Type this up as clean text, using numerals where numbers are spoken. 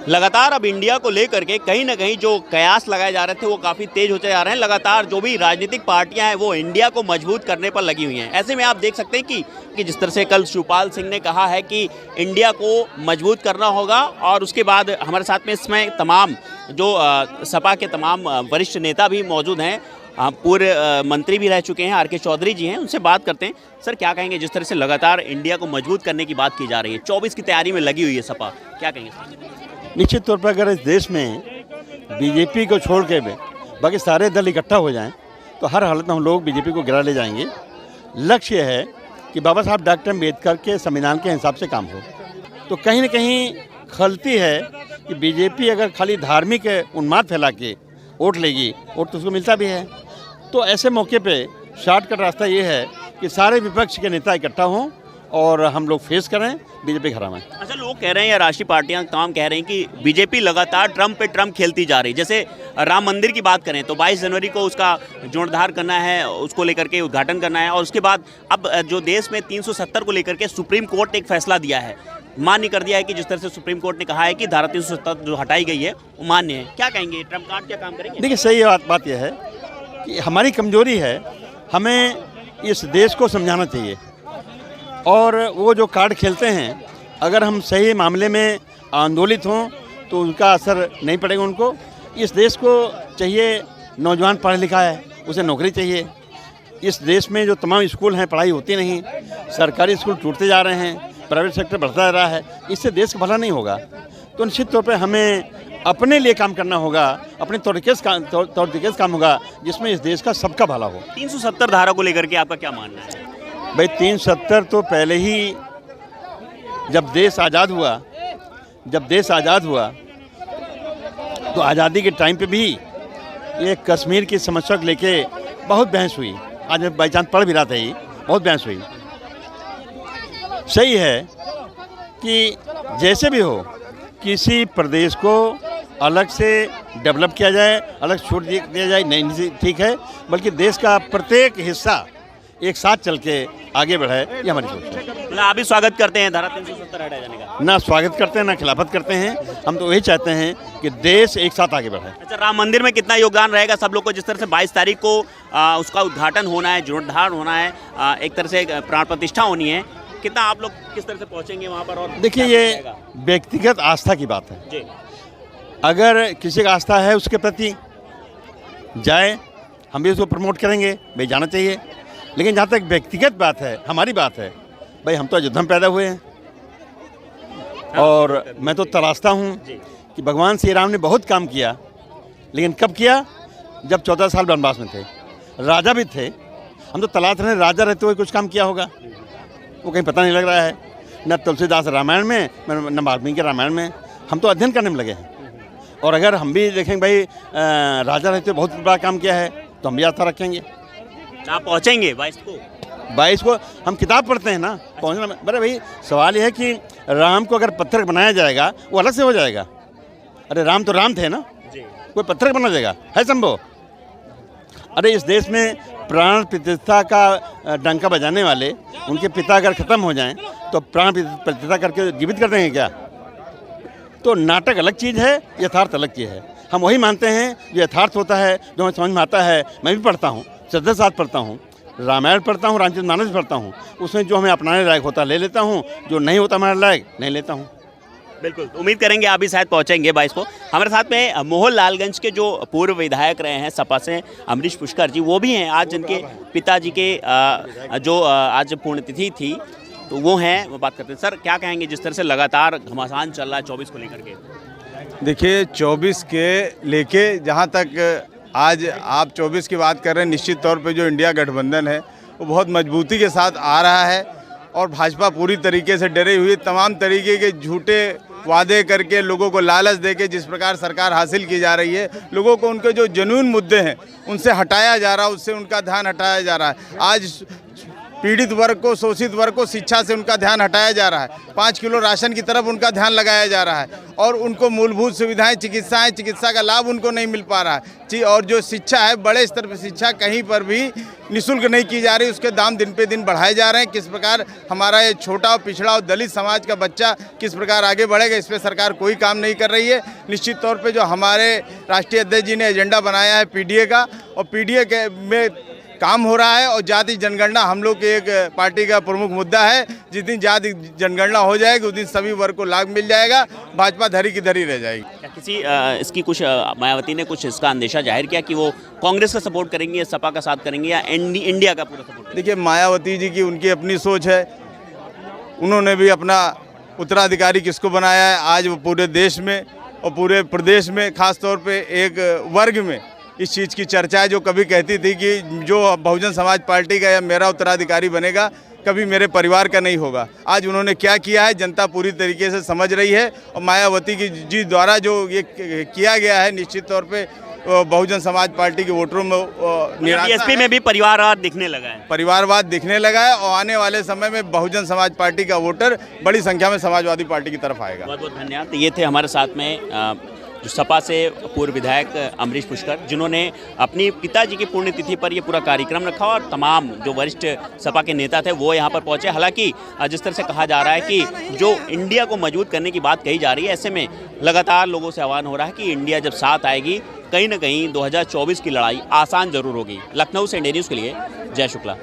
लगातार अब इंडिया को लेकर के कहीं ना कहीं जो कयास लगाए जा रहे थे वो काफ़ी तेज होते जा रहे हैं। लगातार जो भी राजनीतिक पार्टियां हैं वो इंडिया को मजबूत करने पर लगी हुई हैं। ऐसे में आप देख सकते हैं कि जिस तरह से कल शिवपाल सिंह ने कहा है कि इंडिया को मजबूत करना होगा, और उसके बाद हमारे साथ में इसमें तमाम जो सपा के तमाम वरिष्ठ नेता भी मौजूद हैं, पूर्व मंत्री भी रह चुके हैं, आर के चौधरी जी हैं, उनसे बात करते हैं। सर, क्या कहेंगे जिस तरह से लगातार इंडिया को मजबूत करने की बात की जा रही है, 24 की तैयारी में लगी हुई है सपा, क्या कहेंगे सर? निश्चित तौर पर अगर इस देश में बीजेपी को छोड़ के बाकी सारे दल इकट्ठा हो जाएं तो हर हालत में हम लोग बीजेपी को गिरा ले जाएंगे। लक्ष्य है कि बाबा साहब डॉक्टर अम्बेडकर के संविधान के हिसाब से काम हो। तो कहीं न कहीं खलती है कि बीजेपी अगर खाली धार्मिक उन्माद फैला के वोट लेगी, वोट तो उसको मिलता भी है। तो ऐसे मौके पे शॉर्टकट रास्ता ये है कि सारे विपक्ष के नेता इकट्ठा हों और हम लोग फेस करें, बीजेपी खराब है। अच्छा, लोग कह रहे हैं या राष्ट्रीय पार्टियां तमाम कह रहे हैं कि बीजेपी लगातार ट्रम्प पे ट्रम्प खेलती जा रही है। जैसे राम मंदिर की बात करें तो 22 जनवरी को उसका जीर्णोद्धार करना है, उसको लेकर के उद्घाटन करना है, और उसके बाद अब जो देश में 370 को लेकर के सुप्रीम कोर्ट ने एक फैसला दिया है, मान्य कर दिया है कि जिस तरह से सुप्रीम कोर्ट ने कहा है कि धारा 370 जो हटाई गई है वो मान्य है। क्या कहेंगे, ट्रम्प कार्ड क्या काम करेंगे? देखिए, सही बात यह है कि हमारी कमजोरी है, हमें इस देश को समझाना चाहिए। और वो जो कार्ड खेलते हैं, अगर हम सही मामले में आंदोलित हों तो उनका असर नहीं पड़ेगा उनको। इस देश को चाहिए नौजवान पढ़ा लिखा है, उसे नौकरी चाहिए। इस देश में जो तमाम स्कूल हैं पढ़ाई होती नहीं, सरकारी स्कूल टूटते जा रहे हैं, प्राइवेट सेक्टर बढ़ता जा रहा है, इससे देश का भला नहीं होगा। तो निश्चित तौर पर हमें अपने लिए काम करना होगा, अपने तौर तरीके से काम होगा जिसमें इस देश का सबका भला हो। 370 धारा को लेकर के आपका क्या मानना है? भाई 370 तो पहले ही जब देश आज़ाद हुआ तो आज़ादी के टाइम पे भी ये कश्मीर की समस्या को लेके बहुत बहस हुई। आज मैं बाई चांस पढ़ भी रहा था, ये बहुत बहस हुई। सही है कि जैसे भी हो किसी प्रदेश को अलग से डेवलप किया जाए, अलग छूट दिया जाए, नहीं ठीक है, बल्कि देश का प्रत्येक हिस्सा एक साथ चल के आगे बढ़े, ये हमारी सोच है। मतलब आप भी स्वागत करते हैं धारा 370 हटाए जाने का? ना स्वागत करते हैं ना खिलाफत करते हैं, हम तो वही चाहते हैं कि देश एक साथ आगे बढ़े। अच्छा, राम मंदिर में कितना योगदान रहेगा सब लोग को? जिस तरह से 22 तारीख को उसका उद्घाटन होना है, जीर्णोद्धार होना है, एक तरह से प्राण प्रतिष्ठा होनी है, कितना आप लोग किस तरह से पहुँचेंगे वहाँ पर? और देखिए, ये व्यक्तिगत आस्था की बात है जी। अगर किसी का आस्था है उसके प्रति जाए, हम भी उसको प्रमोट करेंगे, भाई जाना चाहिए। लेकिन जहाँ तक व्यक्तिगत बात है, हमारी बात है, भाई हम तो अयोध्या में पैदा हुए हैं और मैं तो तलाशता हूँ कि भगवान श्री राम ने बहुत काम किया, लेकिन कब किया? जब 14 साल वनवास में थे, राजा भी थे। हम तो तलाश रहे हैं राजा रहते हुए कुछ काम किया होगा, वो कहीं पता नहीं लग रहा है। न तुलसीदास रामायण में, न वाल्मीकि के रामायण में। हम तो अध्ययन करने में लगे हैं। और अगर हम भी देखेंगे भाई राजा रहते हुए बहुत बड़ा काम किया है तो हम भी आस्था रखेंगे। आप पहुँचेंगे 22 को हम किताब पढ़ते हैं ना, पहुँचना। बड़े भाई सवाल यह है कि राम को अगर पत्थर बनाया जाएगा वो अलग से हो जाएगा। अरे राम तो राम थे ना, कोई पत्थर बना जाएगा? है संभव? अरे इस देश में प्राण प्रतिष्ठा का डंका बजाने वाले, उनके पिता अगर ख़त्म हो जाएं तो प्राण प्रतिष्ठा करके जीवित कर देंगे क्या? तो नाटक अलग चीज़ है, यथार्थ अलग चीज़ है। हम वही मानते हैं जो यथार्थ होता है, जो हमें समझ में आता है। मैं भी पढ़ता हूँ, श्रद्धा साथ पढ़ता हूँ, रामायण पढ़ता हूँ, रामचरितमानस पढ़ता हूँ। उसमें जो हमें अपनाने लायक होता है ले लेता हूँ, जो नहीं होता हमारे लायक नहीं लेता हूँ। बिल्कुल, उम्मीद करेंगे आप भी शायद पहुंचेंगे 22 को। हमारे साथ में मोहन लालगंज के जो पूर्व विधायक रहे हैं सपा से, अमरीश पुष्कर जी, वो भी हैं। आज जिनके पिताजी के जो आज पुण्यतिथि थी, तो वो हैं, वो बात करते हैं। सर, क्या कहेंगे जिस तरह से लगातार घमासान चल रहा है 24 को लेकर के? देखिए, 24 के लेके जहाँ तक आज आप 24 की बात कर रहे हैं, निश्चित तौर पे जो इंडिया गठबंधन है वो बहुत मजबूती के साथ आ रहा है। और भाजपा पूरी तरीके से डरी हुई, तमाम तरीके के झूठे वादे करके लोगों को लालच देके जिस प्रकार सरकार हासिल की जा रही है, लोगों को उनके जो जनून मुद्दे हैं उनसे हटाया जा रहा है, उससे उनका ध्यान हटाया जा रहा है। आज पीड़ित वर्ग को, शोषित वर्ग को शिक्षा से उनका ध्यान हटाया जा रहा है। 5 किलो राशन की तरफ उनका ध्यान लगाया जा रहा है और उनको मूलभूत सुविधाएं, चिकित्सा का लाभ उनको नहीं मिल पा रहा है। और जो शिक्षा है, बड़े स्तर पर शिक्षा कहीं पर भी निःशुल्क नहीं की जा रही, उसके दाम दिन पे दिन बढ़ाए जा रहे हैं। किस प्रकार हमारा ये छोटा और पिछड़ा और दलित समाज का बच्चा किस प्रकार आगे बढ़ेगा, इस पर सरकार कोई काम नहीं कर रही है। निश्चित तौर पे जो हमारे राष्ट्रीय अध्यक्ष जी ने एजेंडा बनाया है पीडीए का, और पीडीए के में काम हो रहा है और जाति जनगणना हम लोग के एक पार्टी का प्रमुख मुद्दा है। जिस दिन जाति जनगणना हो जाएगी उस दिन सभी वर्ग को लाभ मिल जाएगा, भाजपा धरी की धरी रह जाएगी। क्या किसी इसकी कुछ मायावती ने कुछ इसका अंदेशा जाहिर किया कि वो कांग्रेस का सपोर्ट करेंगे या सपा का साथ करेंगे या इंडिया का पूरा सपोर्ट? देखिए, मायावती जी की उनकी अपनी सोच है, उन्होंने भी अपना उत्तराधिकारी किसको बनाया है। आज वो पूरे देश में और पूरे प्रदेश में, खास तौर पे एक वर्ग में इस चीज़ की चर्चा है जो कभी कहती थी कि जो बहुजन समाज पार्टी का या मेरा उत्तराधिकारी बनेगा कभी मेरे परिवार का नहीं होगा। आज उन्होंने क्या किया है जनता पूरी तरीके से समझ रही है और मायावती जी द्वारा जो ये किया गया है, निश्चित तौर पे बहुजन समाज पार्टी के वोटरों में बीएसपी में भी परिवारवाद दिखने लगा है, परिवारवाद दिखने लगा है और आने वाले समय में बहुजन समाज पार्टी का वोटर बड़ी संख्या में समाजवादी पार्टी की तरफ आएगा। बहुत बहुत धन्यवाद। तो ये थे हमारे साथ में जो सपा से पूर्व विधायक अमरीश पुष्कर, जिन्होंने अपनी पिताजी की पुण्यतिथि पर ये पूरा कार्यक्रम रखा और तमाम जो वरिष्ठ सपा के नेता थे वो यहाँ पर पहुँचे। हालांकि जिस तरह से कहा जा रहा है कि जो इंडिया को मजबूत करने की बात कही जा रही है, ऐसे में लगातार लोगों से आह्वान हो रहा है कि इंडिया जब साथ आएगी कहीं ना कहीं 2024 की लड़ाई आसान जरूर होगी। लखनऊ से इंडिया न्यूज़ के लिए जय शुक्ला।